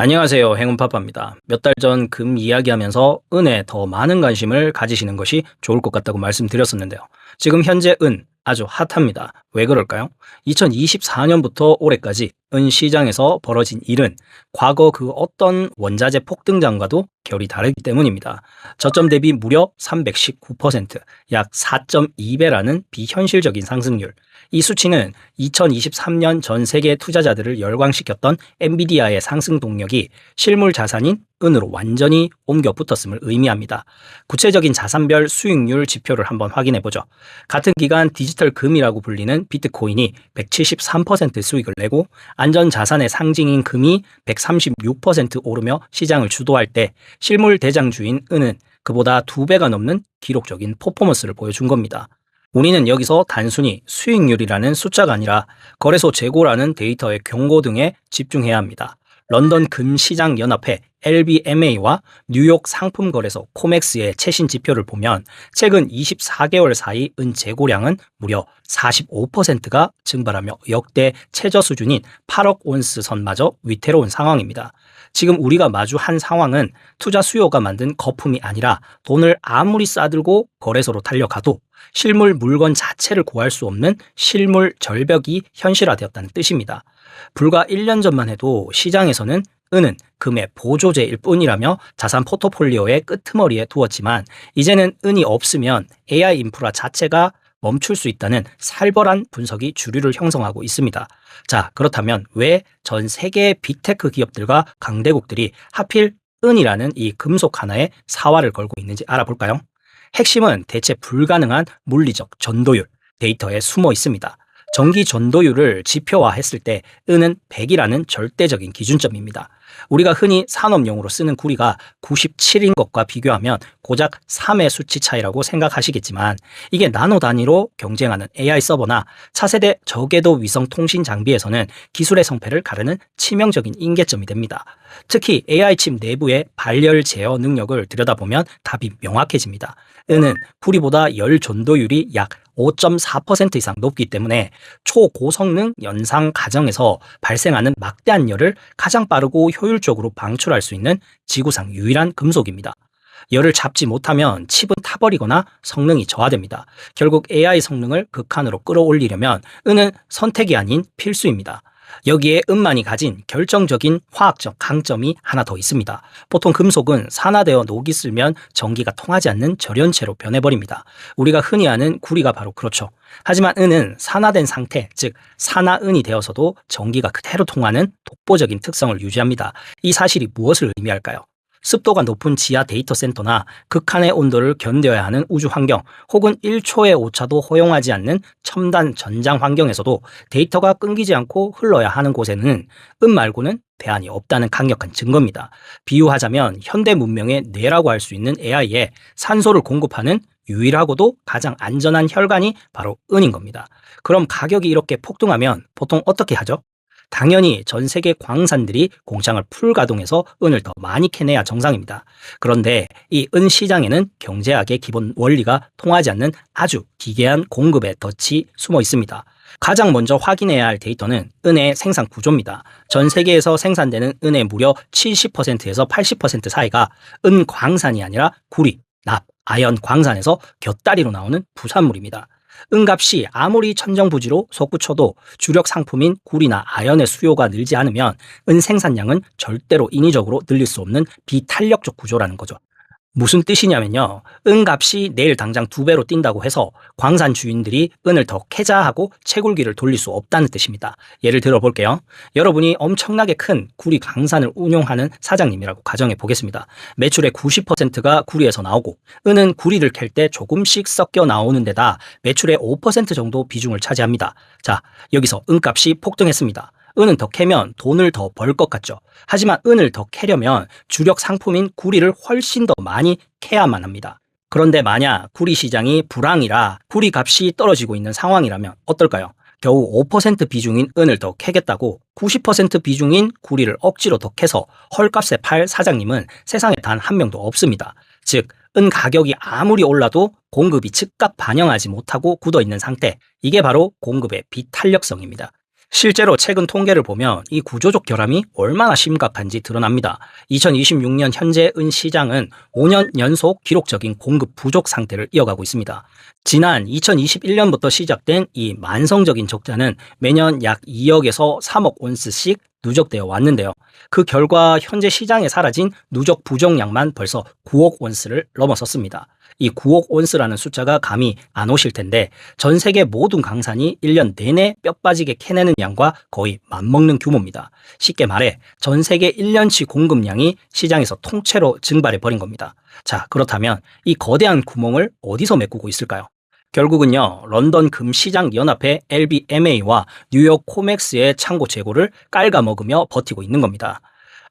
안녕하세요. 행운파파입니다. 몇 달 전 금 이야기하면서 은에 더 많은 관심을 가지시는 것이 좋을 것 같다고 말씀드렸었는데요. 지금 현재 은 아주 핫합니다. 왜 그럴까요? 2024년부터 올해까지 은 시장에서 벌어진 일은 과거 그 어떤 원자재 폭등장과도 결이 다르기 때문입니다. 저점 대비 무려 319%, 약 4.2배라는 비현실적인 상승률. 이 수치는 2023년 전 세계 투자자들을 열광시켰던 엔비디아의 상승 동력이 실물 자산인 은으로 완전히 옮겨 붙었음을 의미합니다. 구체적인 자산별 수익률 지표를 한번 확인해 보죠. 같은 기간 디지털 금이라고 불리는 비트코인이 173% 수익을 내고 안전자산의 상징인 금이 136% 오르며 시장을 주도할 때 실물 대장주인 은은 그보다 2배가 넘는 기록적인 퍼포먼스를 보여준 겁니다. 우리는 여기서 단순히 수익률이라는 숫자가 아니라 거래소 재고라는 데이터의 경고 등에 집중해야 합니다. 런던 금시장연합회 LBMA와 뉴욕 상품거래소 코맥스의 최신 지표를 보면 최근 24개월 사이 은 재고량은 무려 45%가 증발하며 역대 최저 수준인 8억 온스 선마저 위태로운 상황입니다. 지금 우리가 마주한 상황은 투자 수요가 만든 거품이 아니라 돈을 아무리 싸들고 거래소로 달려가도 실물 물건 자체를 구할 수 없는 실물 절벽이 현실화되었다는 뜻입니다. 불과 1년 전만 해도 시장에서는 은은 금의 보조제일 뿐이라며 자산 포트폴리오의 끄트머리에 두었지만 이제는 은이 없으면 AI 인프라 자체가 멈출 수 있다는 살벌한 분석이 주류를 형성하고 있습니다. 자, 그렇다면 왜 전 세계의 빅테크 기업들과 강대국들이 하필 은이라는 이 금속 하나에 사활을 걸고 있는지 알아볼까요? 핵심은 대체 불가능한 물리적 전도율, 데이터에 숨어 있습니다. 전기 전도율을 지표화했을 때 은은 100이라는 절대적인 기준점입니다. 우리가 흔히 산업용으로 쓰는 구리가 97인 것과 비교하면 고작 3의 수치 차이라고 생각하시겠지만 이게 나노 단위로 경쟁하는 AI 서버나 차세대 저궤도 위성 통신 장비에서는 기술의 성패를 가르는 치명적인 인계점이 됩니다. 특히 AI 칩 내부의 발열 제어 능력을 들여다보면 답이 명확해집니다. 은은 구리보다 열 전도율이 약 5.4% 이상 높기 때문에 초고성능 연상 가정에서 발생하는 막대한 열을 가장 빠르고 효율적으로 방출할 수 있는 지구상 유일한 금속입니다. 열을 잡지 못하면 칩은 타버리거나 성능이 저하됩니다. 결국 AI 성능을 극한으로 끌어올리려면 은은 선택이 아닌 필수입니다. 여기에 은만이 가진 결정적인 화학적 강점이 하나 더 있습니다. 보통 금속은 산화되어 녹이 슬면 전기가 통하지 않는 절연체로 변해버립니다. 우리가 흔히 아는 구리가 바로 그렇죠. 하지만 은은 산화된 상태, 즉 산화은이 되어서도 전기가 그대로 통하는 독보적인 특성을 유지합니다. 이 사실이 무엇을 의미할까요? 습도가 높은 지하 데이터 센터나 극한의 온도를 견뎌야 하는 우주 환경 혹은 1초의 오차도 허용하지 않는 첨단 전장 환경에서도 데이터가 끊기지 않고 흘러야 하는 곳에는 은 말고는 대안이 없다는 강력한 증거입니다. 비유하자면 현대 문명의 뇌라고 할 수 있는 AI에 산소를 공급하는 유일하고도 가장 안전한 혈관이 바로 은인 겁니다. 그럼 가격이 이렇게 폭등하면 보통 어떻게 하죠? 당연히 전 세계 광산들이 공장을 풀가동해서 은을 더 많이 캐내야 정상입니다. 그런데 이 은 시장에는 경제학의 기본 원리가 통하지 않는 아주 기괴한 공급의 덫이 숨어 있습니다. 가장 먼저 확인해야 할 데이터는 은의 생산 구조입니다. 전 세계에서 생산되는 은의 무려 70%에서 80% 사이가 은 광산이 아니라 구리, 납, 아연 광산에서 곁다리로 나오는 부산물입니다. 은값이 아무리 천정부지로 솟구쳐도 주력 상품인 구리나 아연의 수요가 늘지 않으면 은 생산량은 절대로 인위적으로 늘릴 수 없는 비탄력적 구조라는 거죠. 무슨 뜻이냐면요. 은값이 내일 당장 2배로 뛴다고 해서 광산 주인들이 은을 더 캐자 하고 채굴기를 돌릴 수 없다는 뜻입니다. 예를 들어 볼게요. 여러분이 엄청나게 큰 구리 강산을 운용하는 사장님이라고 가정해 보겠습니다. 매출의 90%가 구리에서 나오고 은은 구리를 캘 때 조금씩 섞여 나오는 데다 매출의 5% 정도 비중을 차지합니다. 자, 여기서 은값이 폭등했습니다. 은은 더 캐면 돈을 더 벌 것 같죠. 하지만 은을 더 캐려면 주력 상품인 구리를 훨씬 더 많이 캐야만 합니다. 그런데 만약 구리 시장이 불황이라 구리 값이 떨어지고 있는 상황이라면 어떨까요? 겨우 5% 비중인 은을 더 캐겠다고 90% 비중인 구리를 억지로 더 캐서 헐값에 팔 사장님은 세상에 단 한 명도 없습니다. 즉, 은 가격이 아무리 올라도 공급이 즉각 반영하지 못하고 굳어있는 상태, 이게 바로 공급의 비탄력성입니다. 실제로 최근 통계를 보면 이 구조적 결함이 얼마나 심각한지 드러납니다. 2026년 현재 은 시장은 5년 연속 기록적인 공급 부족 상태를 이어가고 있습니다. 지난 2021년부터 시작된 이 만성적인 적자는 매년 약 2억에서 3억 온스씩 누적되어 왔는데요. 그 결과 현재 시장에 사라진 누적 부족량만 벌써 9억 온스를 넘어섰습니다. 이 9억 온스라는 숫자가 감이 안 오실 텐데 전 세계 모든 강산이 1년 내내 뼈 빠지게 캐내는 양과 거의 맞먹는 규모입니다. 쉽게 말해 전 세계 1년치 공급량이 시장에서 통째로 증발해 버린 겁니다. 자, 그렇다면 이 거대한 구멍을 어디서 메꾸고 있을까요? 결국은요, 런던 금시장 연합회 LBMA와 뉴욕 코맥스의 창고 재고를 깔아먹으며 버티고 있는 겁니다.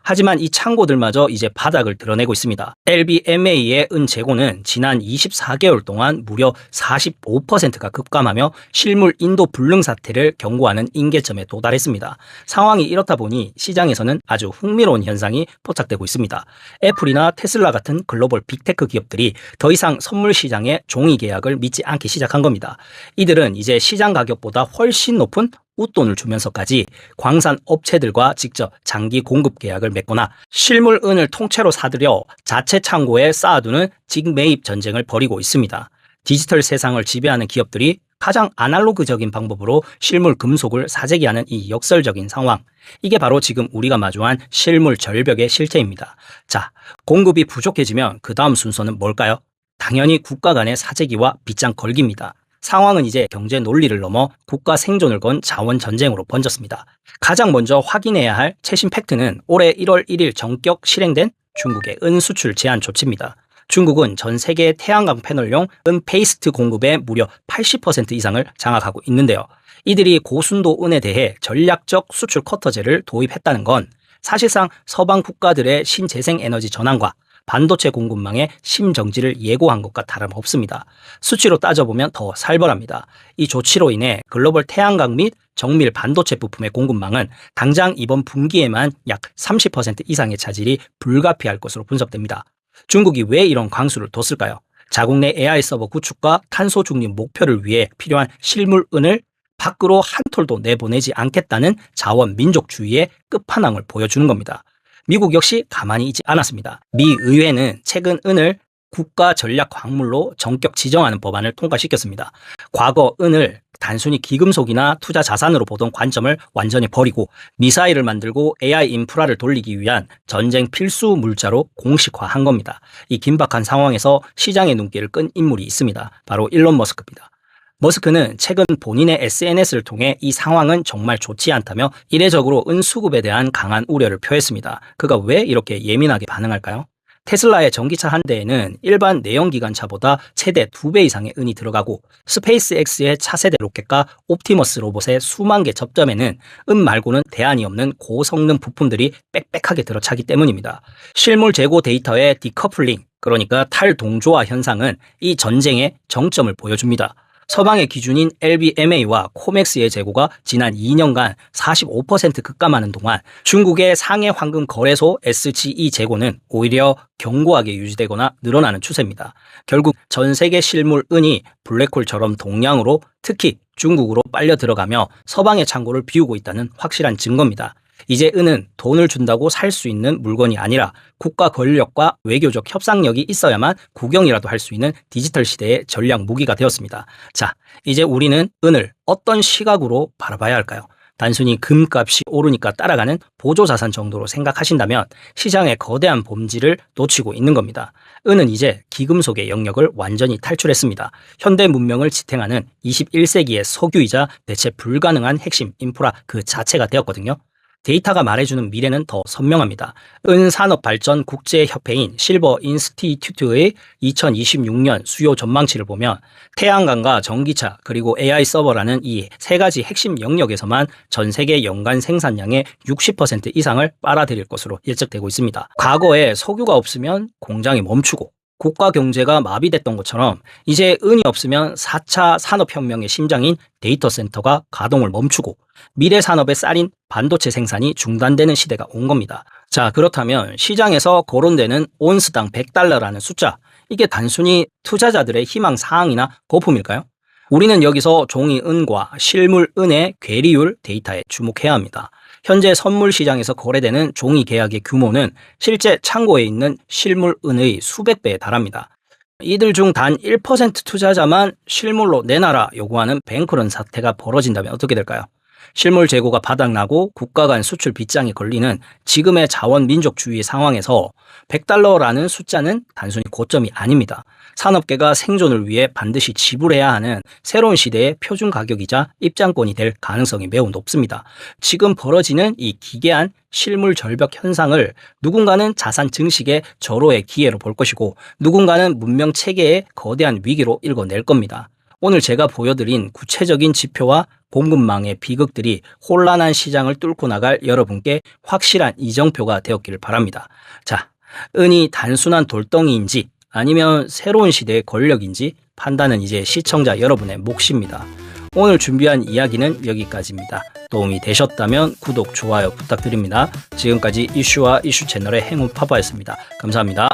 하지만 이 창고들마저 이제 바닥을 드러내고 있습니다. LBMA의 은 재고는 지난 24개월 동안 무려 45%가 급감하며 실물 인도 불능 사태를 경고하는 임계점에 도달했습니다. 상황이 이렇다 보니 시장에서는 아주 흥미로운 현상이 포착되고 있습니다. 애플이나 테슬라 같은 글로벌 빅테크 기업들이 더 이상 선물 시장에 종이 계약을 믿지 않기 시작한 겁니다. 이들은 이제 시장 가격보다 훨씬 높은 웃돈을 주면서까지 광산 업체들과 직접 장기 공급 계약을 맺거나 실물 은을 통째로 사들여 자체 창고에 쌓아두는 직매입 전쟁을 벌이고 있습니다. 디지털 세상을 지배하는 기업들이 가장 아날로그적인 방법으로 실물 금속을 사재기하는 이 역설적인 상황, 이게 바로 지금 우리가 마주한 실물 절벽의 실체입니다. 자, 공급이 부족해지면 그 다음 순서는 뭘까요? 당연히 국가 간의 사재기와 빗장 걸기입니다. 상황은 이제 경제 논리를 넘어 국가 생존을 건 자원 전쟁으로 번졌습니다. 가장 먼저 확인해야 할 최신 팩트는 올해 1월 1일 전격 실행된 중국의 은 수출 제한 조치입니다. 중국은 전 세계 태양광 패널용 은 페이스트 공급의 무려 80% 이상을 장악하고 있는데요. 이들이 고순도 은에 대해 전략적 수출 커터제를 도입했다는 건 사실상 서방 국가들의 신재생 에너지 전환과 반도체 공급망의 심정지를 예고한 것과 다름없습니다. 수치로 따져보면 더 살벌합니다. 이 조치로 인해 글로벌 태양광 및 정밀 반도체 부품의 공급망은 당장 이번 분기에만 약 30% 이상의 차질이 불가피할 것으로 분석됩니다. 중국이 왜 이런 광수를 뒀을까요? 자국 내 AI 서버 구축과 탄소 중립 목표를 위해 필요한 실물 은을 밖으로 한 톨도 내보내지 않겠다는 자원 민족주의의 끝판왕을 보여주는 겁니다. 미국 역시 가만히 있지 않았습니다. 미 의회는 최근 은을 국가 전략 광물로 전격 지정하는 법안을 통과시켰습니다. 과거 은을 단순히 기금속이나 투자 자산으로 보던 관점을 완전히 버리고 미사일을 만들고 AI 인프라를 돌리기 위한 전쟁 필수 물자로 공식화한 겁니다. 이 긴박한 상황에서 시장의 눈길을 끈 인물이 있습니다. 바로 일론 머스크입니다. 머스크는 최근 본인의 SNS를 통해 이 상황은 정말 좋지 않다며 이례적으로 은 수급에 대한 강한 우려를 표했습니다. 그가 왜 이렇게 예민하게 반응할까요? 테슬라의 전기차 한 대에는 일반 내연기관차보다 최대 2배 이상의 은이 들어가고 스페이스X의 차세대 로켓과 옵티머스 로봇의 수만 개 접점에는 은 말고는 대안이 없는 고성능 부품들이 빽빽하게 들어차기 때문입니다. 실물 재고 데이터의 디커플링, 그러니까 탈동조화 현상은 이 전쟁의 정점을 보여줍니다. 서방의 기준인 LBMA와 코맥스의 재고가 지난 2년간 45% 급감하는 동안 중국의 상해 황금 거래소 SGE 재고는 오히려 견고하게 유지되거나 늘어나는 추세입니다. 결국 전 세계 실물 은이 블랙홀처럼 동량으로 특히 중국으로 빨려 들어가며 서방의 창고를 비우고 있다는 확실한 증거입니다. 이제 은은 돈을 준다고 살 수 있는 물건이 아니라 국가 권력과 외교적 협상력이 있어야만 구경이라도 할 수 있는 디지털 시대의 전략 무기가 되었습니다. 자, 이제 우리는 은을 어떤 시각으로 바라봐야 할까요? 단순히 금값이 오르니까 따라가는 보조자산 정도로 생각하신다면 시장의 거대한 본질을 놓치고 있는 겁니다. 은은 이제 기금속의 영역을 완전히 탈출했습니다. 현대 문명을 지탱하는 21세기의 석유이자 대체 불가능한 핵심 인프라 그 자체가 되었거든요. 데이터가 말해주는 미래는 더 선명합니다. 은산업발전 국제협회인 실버 인스티튜트의 2026년 수요 전망치를 보면 태양광과 전기차 그리고 AI 서버라는 이 세 가지 핵심 영역에서만 전 세계 연간 생산량의 60% 이상을 빨아들일 것으로 예측되고 있습니다. 과거에 석유가 없으면 공장이 멈추고 국가 경제가 마비됐던 것처럼 이제 은이 없으면 4차 산업혁명의 심장인 데이터 센터가 가동을 멈추고 미래 산업의 쌀인 반도체 생산이 중단되는 시대가 온 겁니다. 자, 그렇다면 시장에서 거론되는 온스당 $100라는 숫자, 이게 단순히 투자자들의 희망 사항이나 거품일까요? 우리는 여기서 종이 은과 실물 은의 괴리율 데이터에 주목해야 합니다. 현재 선물 시장에서 거래되는 종이 계약의 규모는 실제 창고에 있는 실물 은의 수백 배에 달합니다. 이들 중 단 1% 투자자만 실물로 내놔라 요구하는 뱅크런 사태가 벌어진다면 어떻게 될까요? 실물 재고가 바닥나고 국가 간 수출 빗장이 걸리는 지금의 자원 민족주의 상황에서 100달러라는 숫자는 단순히 고점이 아닙니다. 산업계가 생존을 위해 반드시 지불해야 하는 새로운 시대의 표준 가격이자 입장권이 될 가능성이 매우 높습니다. 지금 벌어지는 이 기괴한 실물 절벽 현상을 누군가는 자산 증식의 절호의 기회로 볼 것이고 누군가는 문명 체계의 거대한 위기로 읽어낼 겁니다. 오늘 제가 보여드린 구체적인 지표와 공급망의 비극들이 혼란한 시장을 뚫고 나갈 여러분께 확실한 이정표가 되었기를 바랍니다. 자, 은이 단순한 돌덩이인지 아니면 새로운 시대의 권력인지 판단은 이제 시청자 여러분의 몫입니다. 오늘 준비한 이야기는 여기까지입니다. 도움이 되셨다면 구독, 좋아요 부탁드립니다. 지금까지 이슈와 이슈 채널의 행운 파파였습니다. 감사합니다.